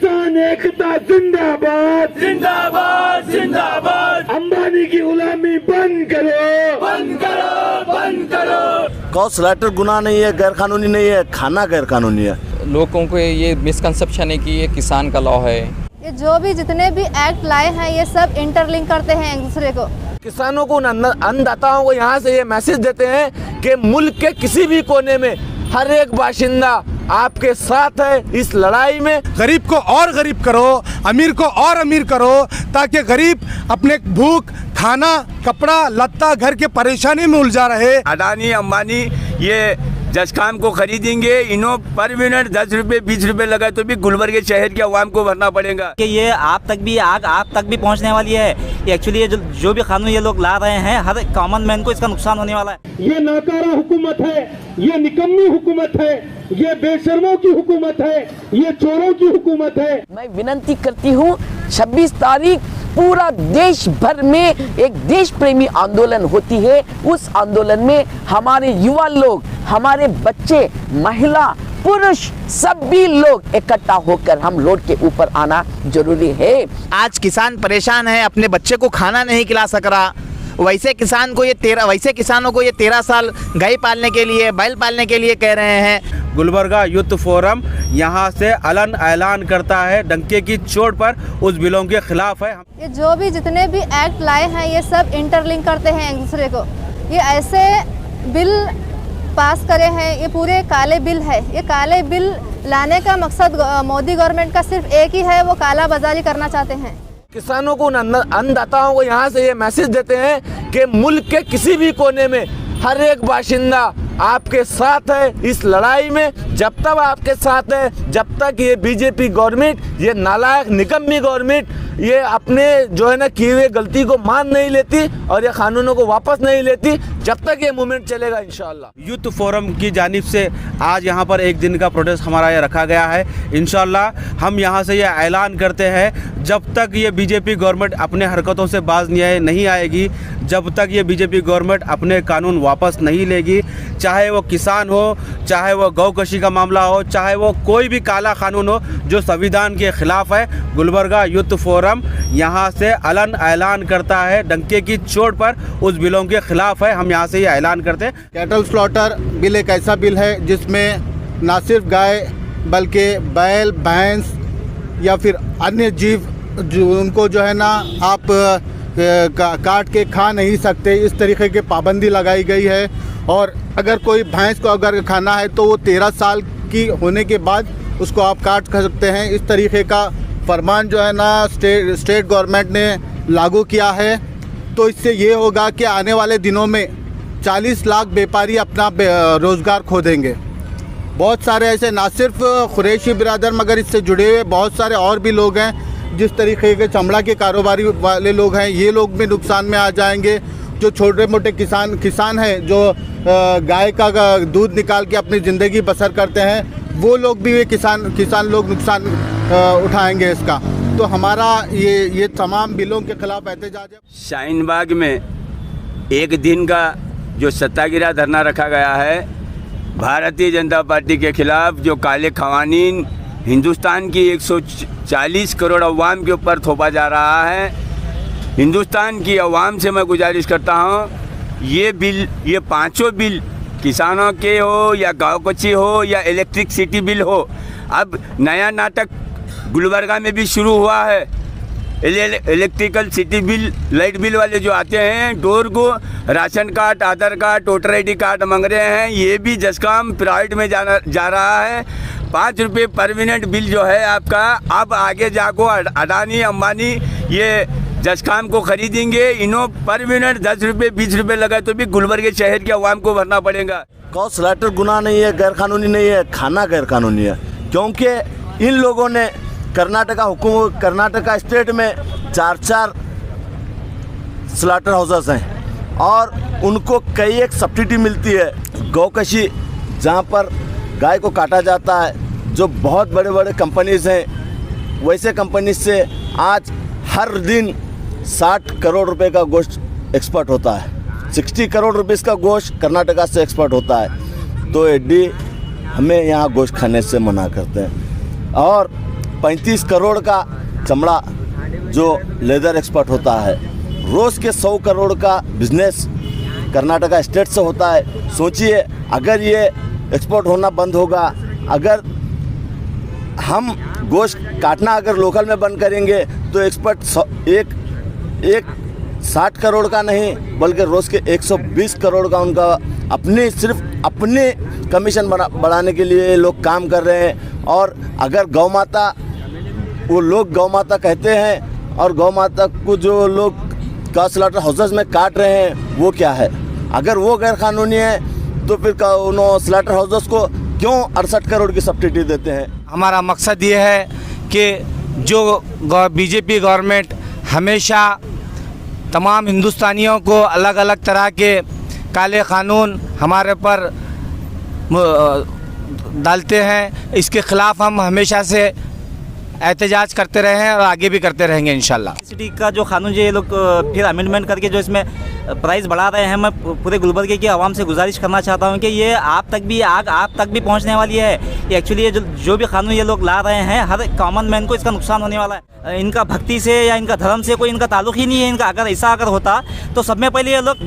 किसान एकता जिंदाबाद जिंदाबाद जिंदाबाद। अंबानी की गुलामी बंद करो बंद करो बंद करो। गौ स्लैटर गुनाह नहीं है, गैर कानूनी नहीं है, खाना गैर कानूनी है। लोगों को ये मिसकंसेप्शन है कि ये किसान का लॉ है। ये जो भी जितने भी एक्ट लाए हैं ये सब इंटरलिंक करते हैं एक दूसरे को। किसानों को, अन्नदाताओं को यहाँ से ये मैसेज देते हैं कि मुल्क के किसी भी कोने में हर एक बाशिंदा आपके साथ है इस लड़ाई में। गरीब को और गरीब करो, अमीर को और अमीर करो, ताकि गरीब अपने भूख, खाना, कपड़ा, लत्ता, घर के परेशानी में उलझा रहे। अडानी अंबानी ये जसकाम को खरीदेंगे, इन्हों पर मिनट 10 रुपए 20 रुपए लगा तो भी गुलबर्ग के शहर के अवाम को भरना पड़ेगा कि ये आप तक भी पहुंचने वाली है। एक्चुअली ये जो भी कानून ये लोग ला रहे हैं, हर कॉमन मैन को इसका नुकसान होने वाला है। ये नाकारा हुकूमत है, ये निकम्मी हुकूमत है, ये बेशर्मों की हुकूमत है, ये चोरों की हुकूमत है। मैं विनती करती हूँ 26 तारीख पूरा देश भर में एक देश प्रेमी आंदोलन होती है। उस आंदोलन में हमारे युवा लोग, हमारे बच्चे, महिला, पुरुष सभी लोग इकट्ठा होकर हम रोड के ऊपर आना जरूरी है। आज किसान परेशान है, अपने बच्चे को खाना नहीं खिला सक रहा। वैसे किसानों को ये 13 साल गाय पालने के लिए, बैल पालने के लिए कह रहे हैं। गुलबर्गा यूथ फोरम यहाँ से अलन ऐलान करता है, डंके की चोट पर उस बिलों के खिलाफ है। ये जो भी जितने भी एक्ट लाए हैं ये सब इंटरलिंक करते हैं एक दूसरे को। ये ऐसे बिल पास करे हैं, ये पूरे काले बिल है। ये काले बिल लाने का मकसद मोदी गवर्नमेंट का सिर्फ एक ही है, वो काला बाजारी करना चाहते हैं। किसानों को, अन्नदाताओं को यहाँ से ये मैसेज देते हैं कि मुल्क के किसी भी कोने में हर एक बाशिंदा आपके साथ है इस लड़ाई में। जब तक आपके साथ है, जब तक ये बीजेपी गवर्नमेंट, ये नालायक निकम्मी गवर्नमेंट ये अपने जो है ना किए हुए गलती को मान नहीं लेती और ये कानूनों को वापस नहीं लेती, जब तक ये मूवमेंट चलेगा इंशाल्लाह। यूथ फोरम की जानिब से आज यहाँ पर एक दिन का प्रोटेस्ट हमारा ये रखा गया है। इंशाल्लाह हम यहाँ से ये ऐलान करते हैं, जब तक ये बीजेपी गवर्नमेंट अपने हरकतों से बाज नहीं आएगी, जब तक ये बीजेपी गवर्नमेंट अपने कानून वापस नहीं लेगी, चाहे वो किसान हो, चाहे वो गौकशी का मामला हो, चाहे वो कोई भी काला कानून हो जो संविधान के खिलाफ है, गुलबर्गा यूथ फोरम यहाँ से अलन ऐलान करता है, डंके की चोट पर उस बिलों के खिलाफ है। हम यहाँ से ये ऐलान करते हैं। कैटल स्लॉटर बिल एक ऐसा बिल है जिसमें ना सिर्फ गाय बल्कि बैल, भैंस या फिर अन्य जीव जो उनको जो है ना आप काट के खा नहीं सकते, इस तरीके की पाबंदी लगाई गई है। और अगर कोई भैंस को अगर खाना है तो वो 13 साल की होने के बाद उसको आप काट कर सकते हैं। इस तरीके का फरमान जो है ना स्टेट गवर्नमेंट ने लागू किया है। तो इससे ये होगा कि आने वाले दिनों में 40 लाख व्यापारी अपना रोज़गार खो देंगे। बहुत सारे ऐसे ना सिर्फ कुरैशी बिरादर मगर इससे जुड़े हुए बहुत सारे और भी लोग हैं, जिस तरीके के चमड़ा के कारोबारी वाले लोग हैं, ये लोग भी नुकसान में आ जाएंगे। जो छोटे मोटे किसान हैं जो गाय का दूध निकाल के अपनी ज़िंदगी बसर करते हैं, वो लोग भी किसान लोग नुकसान उठाएंगे इसका। तो हमारा ये तमाम बिलों के खिलाफ एहतजाज है। शाहीन बाग में एक दिन का जो सत्याग्रह धरना रखा गया है भारतीय जनता पार्टी के खिलाफ, जो काले खवानीन हिंदुस्तान की 140 करोड़ अवाम के ऊपर थोपा जा रहा है। हिंदुस्तान की अवाम से मैं गुजारिश करता हूँ, ये पांचों बिल किसानों के हो या गाँवकची हो या इलेक्ट्रिसिटी बिल हो, अब नया नाटक गुलबर्गा में भी शुरू हुआ है। Electrical city bill, light bill वाले जो आते हैं, डोर को राशन कार्ड, आधार कार्ड, वोटर ID कार्ड मांग रहे हैं, ये भी जसकाम प्राइवेट में जा रहा है। 5 रुपये पर मिनट बिल जो है आपका, अब आगे जाको अडानी अंबानी ये जसकाम को खरीदेंगे, इन्हों पर मिनट 10 रुपये 20 रुपए लगा तो भी गुलबर्ग के शहर के अवाम को भरना पड़ेगा। गौ स्लैटर गुनाह नहीं है, गैर कानूनी नहीं है, खाना गैर कानूनी है। क्योंकि इन लोगों ने कर्नाटका स्टेट में 4 स्लॉटर हाउसेस हैं और उनको कई एक सब्सिडी मिलती है। गौकशी जहाँ पर गाय को काटा जाता है, जो बहुत बड़े बड़े कंपनीज हैं, वैसे कंपनी से आज हर दिन 60 करोड़ रुपए का गोश्त एक्सपोर्ट होता है। 60 करोड़ रुपीस का गोश्त कर्नाटका से एक्सपोर्ट होता है। तो एडी हमें यहाँ गोश्त खाने से मना करते हैं। और 35 करोड़ का चमड़ा जो लेदर एक्सपोर्ट होता है, रोज़ के 100 करोड़ का बिजनेस कर्नाटका स्टेट से होता है। सोचिए अगर ये एक्सपोर्ट होना बंद होगा, अगर हम गोश्त काटना अगर लोकल में बंद करेंगे तो एक्सपोर्ट एक 60 करोड़ का नहीं बल्कि रोज़ के 120 करोड़ का उनका सिर्फ अपने कमीशन बढ़ाने के लिए लोग काम कर रहे हैं। और अगर गौ माता, वो लोग गौ माता कहते हैं और गौ माता को जो लोग का स्लॉटर हाउसेस में काट रहे हैं वो क्या है? अगर वो गैर कानूनी है तो फिर उन्होंने स्लॉटर हाउसेस को क्यों 68 करोड़ की सब्सिडी देते हैं? हमारा मकसद ये है कि जो बीजेपी गवर्नमेंट हमेशा तमाम हिंदुस्तानियों को अलग अलग तरह के काले कानून हमारे पर डालते हैं, इसके ख़िलाफ़ हम हमेशा से एहतजाज करते रहे हैं और आगे भी करते रहेंगे इंशाल्लाह। सिटी का जो कानून जो ये लोग फिर अमेंडमेंट करके जो इसमें प्राइस बढ़ा रहे हैं, मैं पूरे गुलबर्गे की आवाम से गुजारिश करना चाहता हूँ कि ये आप तक भी पहुँचने वाली है। ये एक्चुअली ये जो भी कानून ये लोग ला रहे हैं, हर कॉमन मैन को इसका नुकसान होने वाला है। इनका भक्ति से या इनका धर्म से कोई इनका ताल्लुक ही नहीं है इनका। अगर होता तो सब में पहले ये लोग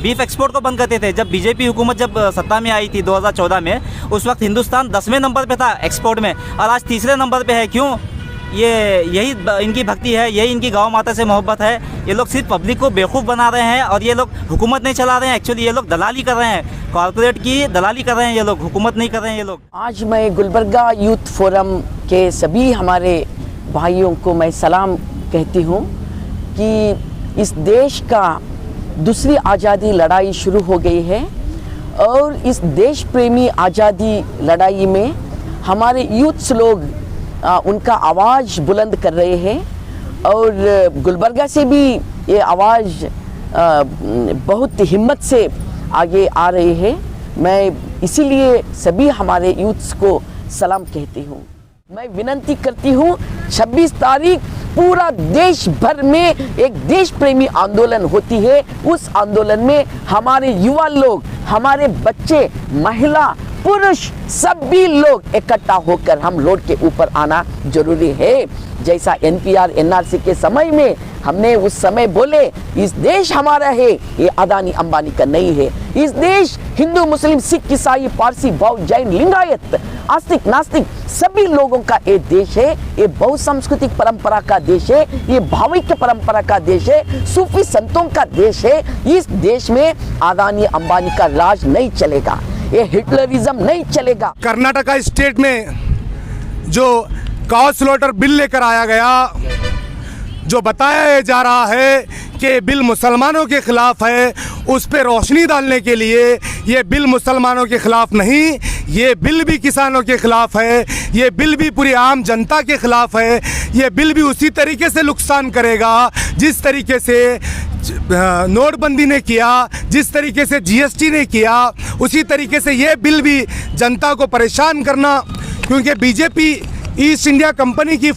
बीफ एक्सपोर्ट को बंद करते थे। जब बीजेपी हुकूमत जब सत्ता में आई थी 2014 में, उस वक्त हिंदुस्तान 10वें नंबर पे था एक्सपोर्ट में और आज तीसरे नंबर पे है। क्यों? यही इनकी भक्ति है, यही इनकी गौ माता से मोहब्बत है। ये लोग सिर्फ पब्लिक को बेवकूफ़ बना रहे हैं और ये लोग हुकूमत नहीं चला रहे हैं। एक्चुअली ये लोग दलाली कर रहे हैं, कॉर्पोरेट की दलाली कर रहे हैं ये लोग, हुकूमत नहीं कर रहे हैं ये लोग। आज मैं गुलबर्गा यूथ फोरम के सभी हमारे भाइयों को मैं सलाम कहती हूँ कि इस देश का दूसरी आज़ादी लड़ाई शुरू हो गई है और इस देश प्रेमी आज़ादी लड़ाई में हमारे यूथ्स लोग उनका आवाज़ बुलंद कर रहे हैं और गुलबर्गा से भी ये आवाज़ बहुत हिम्मत से आगे आ रही है। मैं इसीलिए सभी हमारे यूथ्स को सलाम कहती हूँ। मैं विनती करती हूँ 26 तारीख पूरा देश भर में एक देश प्रेमी आंदोलन होती है। उस आंदोलन में हमारे युवा लोग, हमारे बच्चे, महिला, पुरुष सभी लोग इकट्ठा होकर हम रोड के ऊपर आना जरूरी है। जैसा NPR NRC के समय में हमने उस समय बोले इस देश हमारा है, ये अदानी अंबानी का नहीं है। इस देश हिंदू, मुस्लिम, सिख, ईसाई, पारसी, बौद्ध, जैन, लिंगायत, आस्तिक, नास्तिक सभी लोगों का ये देश है। ये बहुसांस्कृतिक परंपरा का देश है, ये भाविक परंपरा का देश है, सूफी संतों का देश है। इस देश में अदानी अंबानी का राज नहीं चलेगा, ये हिटलरिज्म नहीं चलेगा। कर्नाटका स्टेट में जो काउ स्लॉटर बिल लेकर आया गया, जो बताया जा रहा है कि बिल मुसलमानों के खिलाफ है, उस पर रोशनी डालने के लिए ये बिल मुसलमानों के खिलाफ नहीं, ये बिल भी किसानों के खिलाफ है, ये बिल भी पूरी आम जनता के खिलाफ है। ये बिल भी उसी तरीके से नुकसान करेगा जिस तरीके से नोटबंदी ने किया, जिस तरीके से GST ने किया, उसी तरीके से ये बिल भी जनता को परेशान करना। क्योंकि बीजेपी ईस्ट इंडिया कंपनी की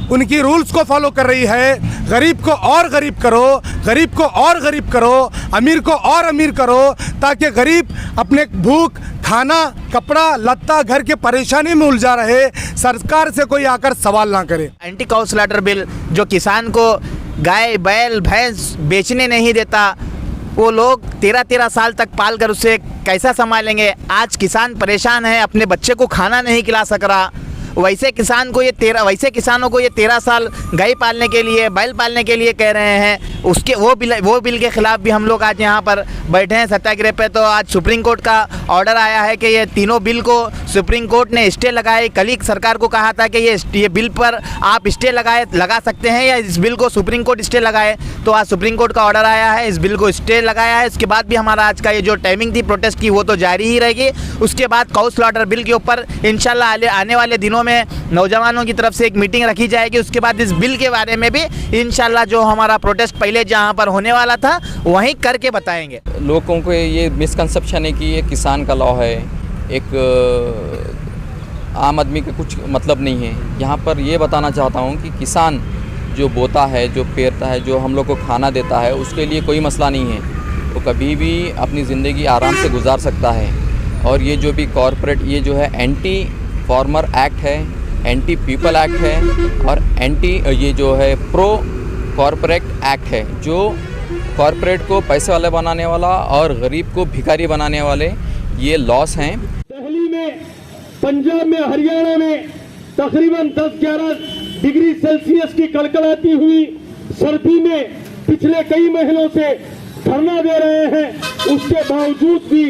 उनकी रूल्स को फॉलो कर रही है। गरीब को और गरीब करो, गरीब को और गरीब करो, अमीर को और अमीर करो, ताकि गरीब अपने भूख, खाना, कपड़ा, लत्ता, घर के परेशानी में उलझा रहे, सरकार से कोई आकर सवाल ना करे। एंटी काउ स्लॉटर बिल जो किसान को गाय, बैल, भैंस बेचने नहीं देता, वो लोग 13-13 साल तक पाल कर उसे कैसा संभालेंगे? आज किसान परेशान है, अपने बच्चे को खाना नहीं खिला सक रहा। वैसे किसानों को ये 13 साल गाय पालने के लिए, बैल पालने के लिए कह रहे हैं। उसके वो बिल के खिलाफ भी हम लोग आज यहाँ पर बैठे हैं सत्याग्रह पे। तो आज सुप्रीम कोर्ट का ऑर्डर आया है कि ये तीनों बिल को सुप्रीम कोर्ट ने स्टे लगाए। कल ही सरकार को कहा था कि ये बिल पर आप स्टे लगा सकते हैं या इस बिल को सुप्रीम कोर्ट स्टे लगाए। तो आज सुप्रीम कोर्ट का ऑर्डर आया है, इस बिल को स्टे लगाया है। इसके बाद भी हमारा आज का ये जो टाइमिंग थी प्रोटेस्ट की वो तो जारी ही रहेगी। उसके बाद काउ स्लॉटर बिल के ऊपर इंशाल्लाह आने वाले दिनों में नौजवानों की तरफ से एक मीटिंग रखी जाएगी। उसके बाद इस बिल के बारे में भी इंशाल्लाह जो हमारा प्रोटेस्ट पहले जहां पर होने वाला था वहीं करके बताएंगे। लोगों को ये मिसकंसेप्शन है कि ये किसान का लॉ है, एक आम आदमी का कुछ मतलब नहीं है। यहाँ पर ये बताना चाहता हूँ कि किसान जो बोता है, जो पेरता है, जो हम लोग को खाना देता है, उसके लिए कोई मसला नहीं है। वो कभी भी अपनी ज़िंदगी आराम से गुजार सकता है। और ये जो भी कॉरपोरेट ये जो है एंटी फार्मर एक्ट है, एंटी पीपल एक्ट है और ये जो है प्रो कॉरपोरेट एक्ट है, जो कॉरपोरेट को पैसे वाले बनाने वाला और गरीब को भिखारी बनाने वाले ये लॉस हैं। दिल्ली में, पंजाब में, हरियाणा में तकरीबन 10-11 डिग्री सेल्सियस की कड़कड़ाती हुई सर्दी में पिछले कई महीनों से धरना दे रहे हैं, उसके बावजूद भी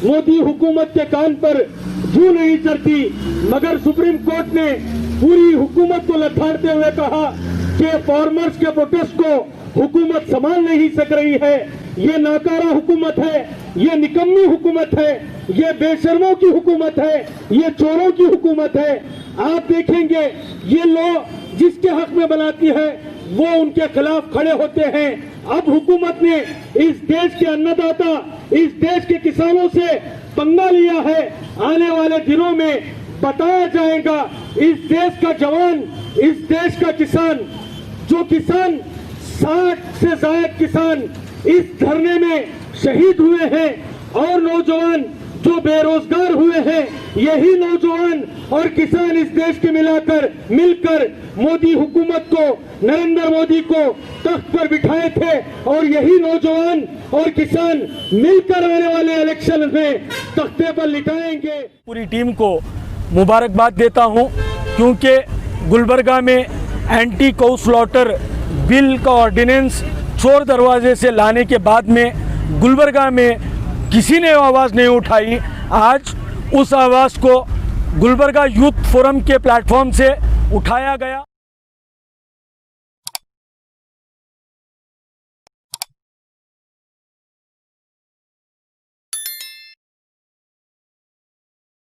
मोदी हुकूमत के कान पर जू नहीं चढ़ती। मगर सुप्रीम कोर्ट ने पूरी हुकूमत को लथाड़ते हुए कहा कि फार्मर्स के प्रोटेस्ट को हुकूमत संभाल नहीं सक रही है, ये नाकारा हुकूमत है, ये निकम्मी हुकूमत है, ये बेशर्मों की हुकूमत है, ये चोरों की हुकूमत है। आप देखेंगे ये लोग जिसके हक में बनाती है वो उनके खिलाफ खड़े होते हैं। अब हुकूमत ने इस देश के अन्नदाता, इस देश के किसानों से पंगा लिया है। आने वाले दिनों में बताया जाएगा इस देश का जवान, इस देश का किसान, जो किसान 60 से ज्यादा किसान इस धरने में शहीद हुए हैं और नौजवान जो बेरोजगार हुए हैं, यही नौजवान और किसान इस देश के मिलकर मोदी हुकूमत को, नरेंद्र मोदी को तख्त पर बिठाए थे और यही नौजवान और किसान मिलकर आने वाले इलेक्शन में तख्ते पर लिटाएंगे। पूरी टीम को मुबारकबाद देता हूं, क्योंकि गुलबर्गा में एंटी काऊ स्लॉटर बिल का ऑर्डिनेंस चोर दरवाजे से लाने के बाद में गुलबर्गा में किसी ने आवाज़ नहीं उठाई। आज उस आवाज़ को गुलबर्गा यूथ फोरम के प्लेटफॉर्म से उठाया गया।